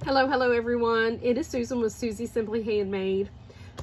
Hello everyone. It is Susan with Susie Simply Handmade.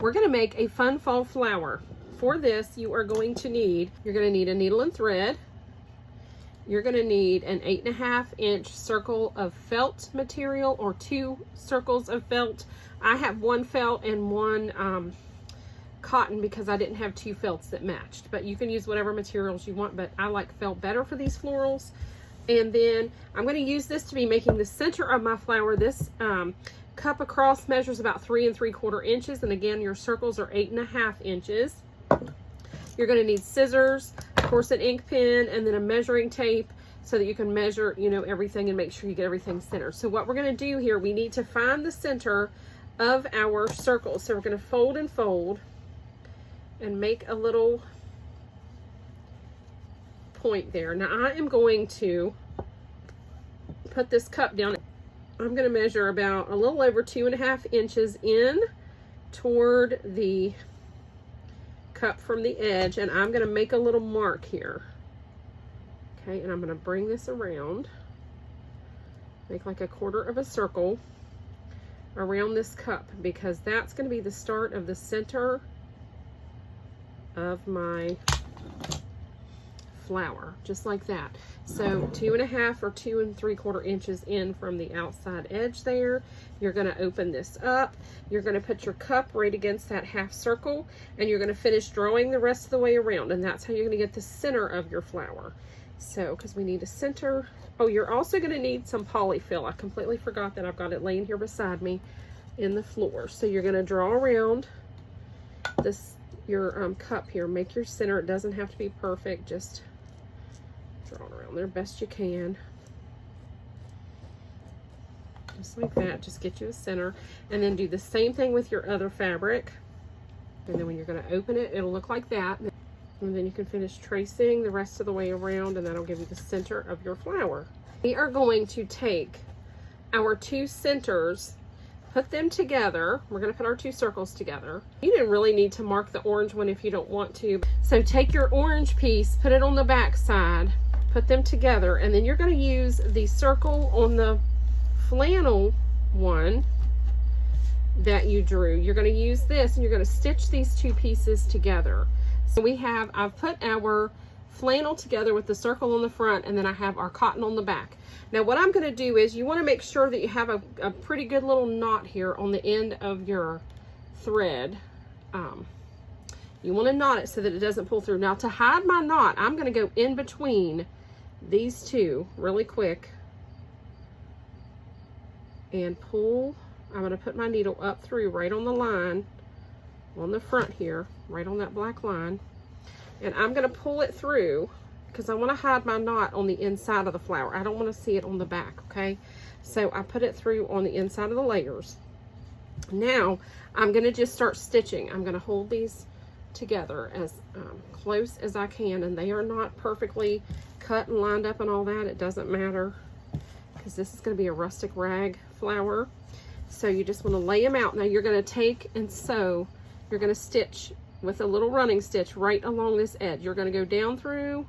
We're going to make a fun fall flower. For this, you're going to need a needle and thread. You're going to need an 8.5-inch circle of felt material or 2 circles of felt. I have one felt and one cotton because I didn't have 2 felts that matched, but you can use whatever materials you want, but I like felt better for these florals. And then I'm going to use this to be making the center of my flower. This cup across measures about 3 3/4 inches, and again your circles are 8.5 inches. You're going to need scissors, of course an ink pen, and then a measuring tape so that you can measure, everything and make sure you get everything centered. So what we're going to do here, we need to find the center of our circle. So we're going to fold and fold and make a little point there. Now I am going to put this cup down. I'm going to measure about a little over 2.5 inches in toward the cup from the edge, and I'm going to make a little mark here. Okay, and I'm going to bring this around, make like a 1/4 of a circle around this cup, because that's going to be the start of the center of my flower, just like that. So 2.5 or 2 3/4 inches in from the outside edge there. You're going to open this up. You're going to put your cup right against that half circle, and you're going to finish drawing the rest of the way around, and that's how you're going to get the center of your flower. So, because we need a center. Oh, you're also going to need some polyfill. I completely forgot that. I've got it laying here beside me in the floor. So you're going to draw around this your cup here. Make your center. It doesn't have to be perfect. Just draw it around there best you can, just like that. Just get you a center, and then do the same thing with your other fabric, and then when you're going to open it, it'll look like that, and then you can finish tracing the rest of the way around, and that'll give you the center of your flower. We are going to take our 2 centers, put them together. We're going to put our 2 circles together. You didn't really need to mark the orange one if you don't want to. So take your orange piece, put it on the back side, put them together, and then you're going to use the circle on the flannel one that you drew. You're going to use this, and you're going to stitch these 2 pieces together. So I've put our flannel together with the circle on the front, and then I have our cotton on the back. Now what I'm going to do is, you want to make sure that you have a pretty good little knot here on the end of your thread. You want to knot it so that it doesn't pull through. Now to hide my knot, I'm going to go in between these 2 really quick and pull. I'm going to put my needle up through right on the line on the front here, right on that black line, and I'm going to pull it through because I want to hide my knot on the inside of the flower. I don't want to see it on the back, okay? So I put it through on the inside of the layers. Now I'm going to just start stitching. I'm going to hold these together as close as I can, and they are not perfectly cut and lined up and all that. It doesn't matter, because this is going to be a rustic rag flower. So you just want to lay them out. Now you're going to take and sew. You're going to stitch with a little running stitch right along this edge. You're going to go down through,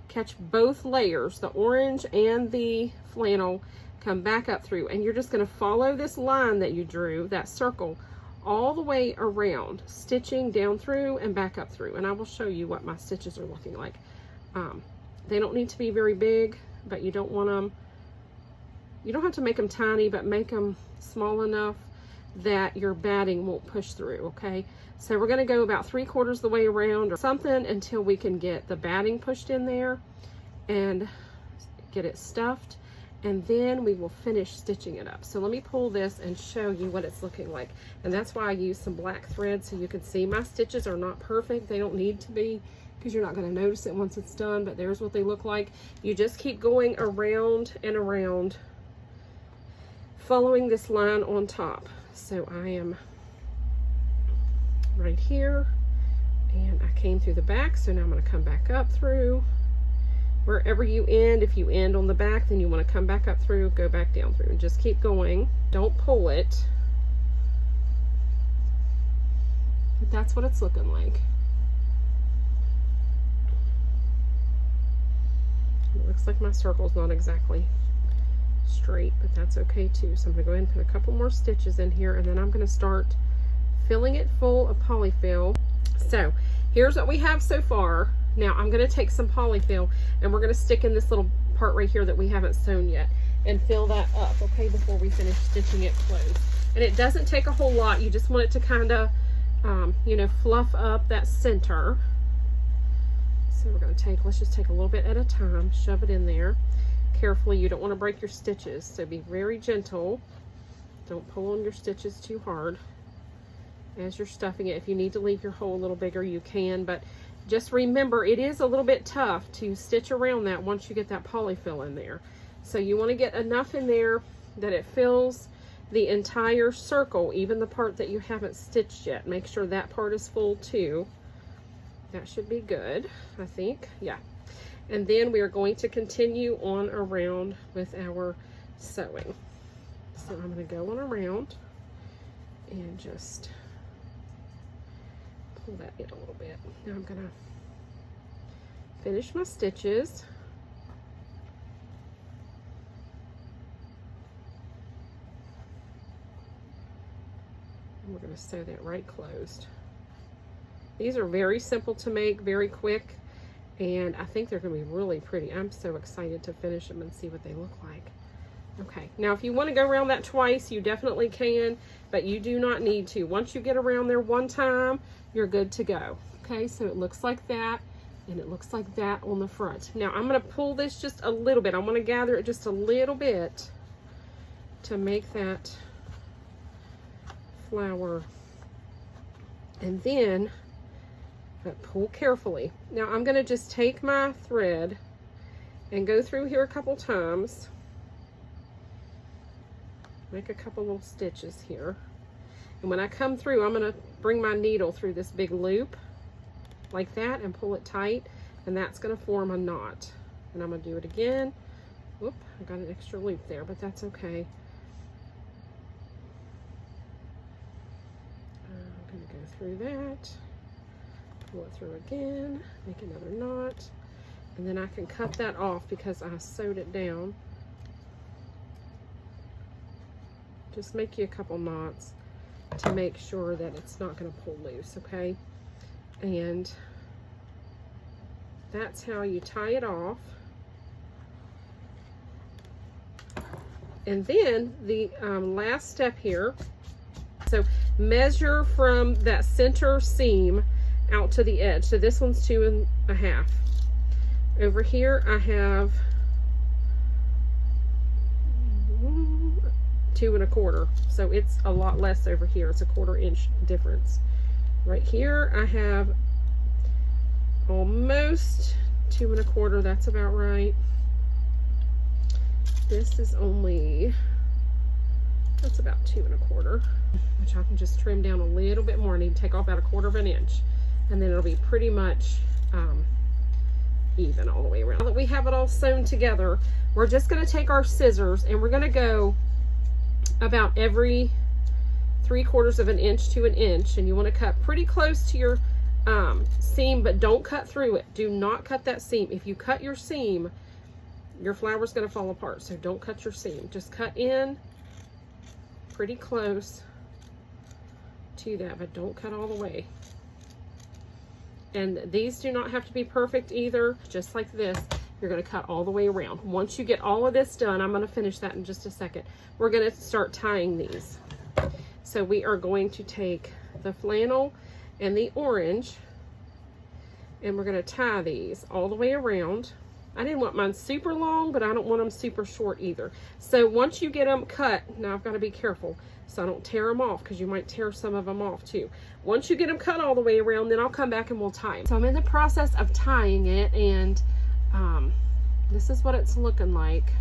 catch both layers, the orange and the flannel, come back up through, and you're just going to follow this line that you drew, that circle, all the way around, stitching down through and back up through. And I will show you what my stitches are looking like. They don't need to be very big, but you don't want them, you don't have to make them tiny, but make them small enough that your batting won't push through, okay? So we're going to go about 3/4 the way around or something until we can get the batting pushed in there and get it stuffed, and then we will finish stitching it up. So let me pull this and show you what it's looking like. And that's why I use some black thread, so you can see my stitches are not perfect. They don't need to be, because you're not going to notice it once it's done, but there's what they look like. You just keep going around and around, following this line on top. So I am right here, and I came through the back, so now I'm going to come back up through. Wherever you end, if you end on the back, then you want to come back up through, go back down through, and just keep going. Don't pull it. But that's what it's looking like. It looks like my circle's not exactly straight, but that's okay too. So I'm gonna go ahead and put a couple more stitches in here, and then I'm gonna start filling it full of polyfill. So here's what we have so far. Now I'm gonna take some polyfill and we're gonna stick in this little part right here that we haven't sewn yet and fill that up, okay, before we finish stitching it closed. And it doesn't take a whole lot. You just want it to kind of, you know, fluff up that center. So we're gonna take, let's just take a little bit at a time, shove it in there. Carefully, you don't want to break your stitches, so be very gentle. Don't pull on your stitches too hard as you're stuffing it. If you need to leave your hole a little bigger, you can, but just remember, it is a little bit tough to stitch around that once you get that polyfill in there. So you want to get enough in there that it fills the entire circle, even the part that you haven't stitched yet. Make sure that part is full too. That should be good, I think. Yeah. And then we are going to continue on around with our sewing. So I'm going to go on around and just pull that in a little bit. Now I'm going to finish my stitches. And we're going to sew that right closed. These are very simple to make, very quick, and I think they're going to be really pretty. I'm so excited to finish them and see what they look like. Okay, now if you want to go around that twice, you definitely can, but you do not need to. Once you get around there one time, you're good to go. Okay, so it looks like that, and it looks like that on the front. Now I'm going to pull this just a little bit. I want to gather it just a little bit to make that flower, and then but pull carefully. Now I'm going to just take my thread and go through here a couple times, make a couple little stitches here, and when I come through, I'm going to bring my needle through this big loop like that and pull it tight, and that's going to form a knot. And I'm going to do it again. Whoop, I got an extra loop there, but that's okay. I'm going to go through that, pull it through again, make another knot, and then I can cut that off because I sewed it down. Just make you a couple knots to make sure that it's not going to pull loose, okay? And that's how you tie it off. And then the last step here, so measure from that center seam out to the edge. So this one's 2.5. Over here I have 2.25. So it's a lot less over here. It's a 1/4 inch difference. Right here I have almost 2.25. That's about right. This is only, that's about 2.25, which I can just trim down a little bit more. I need to take off about 1/4 inch, and then it'll be pretty much even all the way around. Now that we have it all sewn together, we're just going to take our scissors and we're going to go about every 3/4 inch to an inch, and you want to cut pretty close to your seam, but don't cut through it. Do not cut that seam. If you cut your seam, your flower's going to fall apart, so don't cut your seam. Just cut in pretty close to that, but don't cut all the way. And these do not have to be perfect either. Just like this, you're going to cut all the way around. Once you get all of this done, I'm going to finish that in just a second. We're going to start tying these. So we are going to take the flannel and the orange, and we're going to tie these all the way around. I didn't want mine super long, but I don't want them super short either. So once you get them cut, now I've got to be careful so I don't tear them off, because you might tear some of them off too. Once you get them cut all the way around, then I'll come back and we'll tie them. So I'm in the process of tying it, and this is what it's looking like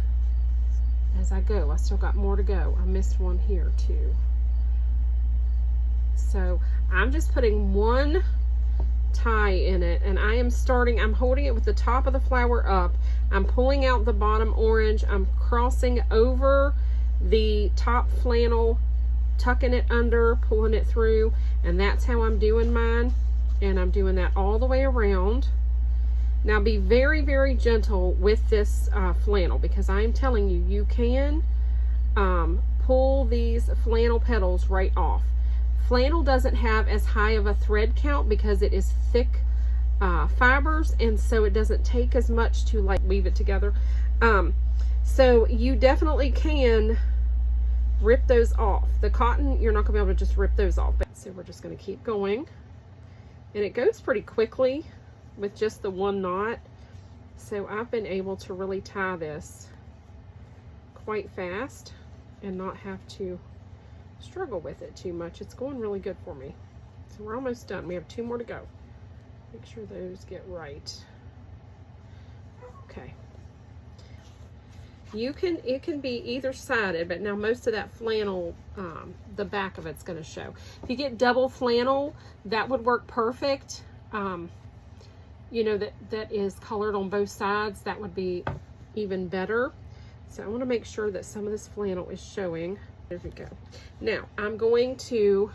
as I go. I still got more to go. I missed one here too. So I'm just putting one tie in it, and I am starting, I'm holding it with the top of the flower up. I'm pulling out the bottom orange. I'm crossing over the top flannel, tucking it under, pulling it through, and that's how I'm doing mine. And I'm doing that all the way around. Now be very, very gentle with this flannel, because I am telling you, you can pull these flannel petals right off. Flannel doesn't have as high of a thread count because it is thick fibers, and so it doesn't take as much to like weave it together. So you definitely can rip those off. The cotton, you're not gonna be able to just rip those off. So we're just gonna keep going, and it goes pretty quickly with just the one knot. So I've been able to really tie this quite fast and not have to struggle with it too much. It's going really good for me. So we're almost done. We have 2 more to go. Make sure those get right. Okay. It can be either sided, but now most of that flannel, the back of it's going to show. If you get double flannel, that would work perfect. You know, that is colored on both sides. That would be even better. So I want to make sure that some of this flannel is showing. There we go. Now I'm going to,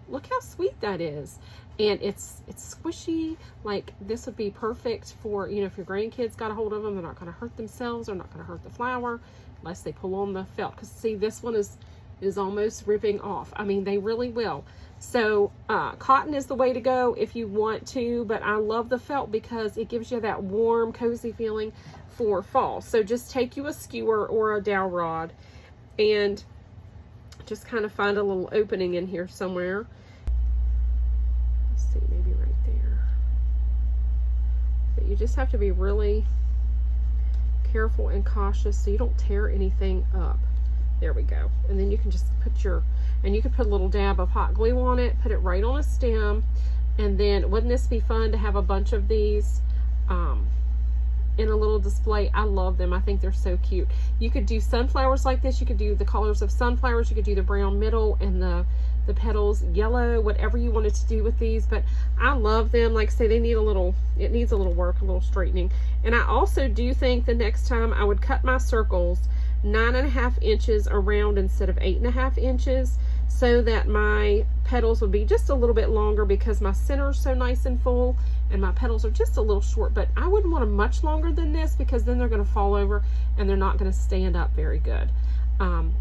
look how sweet that is. And it's squishy. Like, this would be perfect for, you know, if your grandkids got a hold of them, they're not going to hurt themselves. They're not going to hurt the flower unless they pull on the felt. Because see, this one is almost ripping off. I mean, they really will. So cotton is the way to go if you want to, but I love the felt because it gives you that warm, cozy feeling for fall. So just take you a skewer or a dowel rod and just kind of find a little opening in here somewhere. Let's see, maybe right there. But you just have to be really careful and cautious so you don't tear anything up. There we go. And then you can just put and you can put a little dab of hot glue on it, put it right on a stem, and then wouldn't this be fun to have a bunch of these in a little display? I love them. I think they're so cute. You could do sunflowers like this. You could do the colors of sunflowers. You could do the brown middle and the petals yellow, whatever you wanted to do with these. But I love them. Like I say, it needs a little work, a little straightening. And I also do think the next time I would cut my circles 9.5 inches around instead of 8.5 inches, so that my petals would be just a little bit longer, because my center is so nice and full and my petals are just a little short. But I wouldn't want them much longer than this, because then they're going to fall over and they're not going to stand up very good.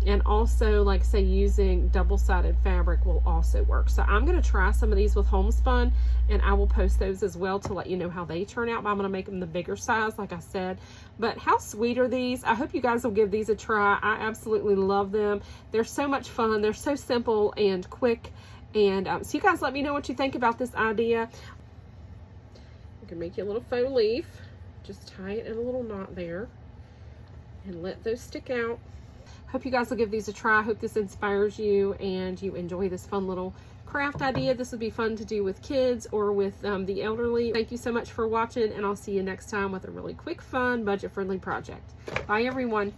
And also, like say, using double-sided fabric will also work. So I'm going to try some of these with homespun, and I will post those as well to let you know how they turn out. But I'm going to make them the bigger size, like I said. But how sweet are these? I hope you guys will give these a try. I absolutely love them. They're so much fun. They're so simple and quick. And so you guys let me know what you think about this idea. You can make you a little faux leaf. Just tie it in a little knot there and let those stick out. Hope you guys will give these a try. I hope this inspires you and you enjoy this fun little craft idea. This would be fun to do with kids or with the elderly. Thank you so much for watching, and I'll see you next time with a really quick, fun, budget-friendly project. Bye, everyone.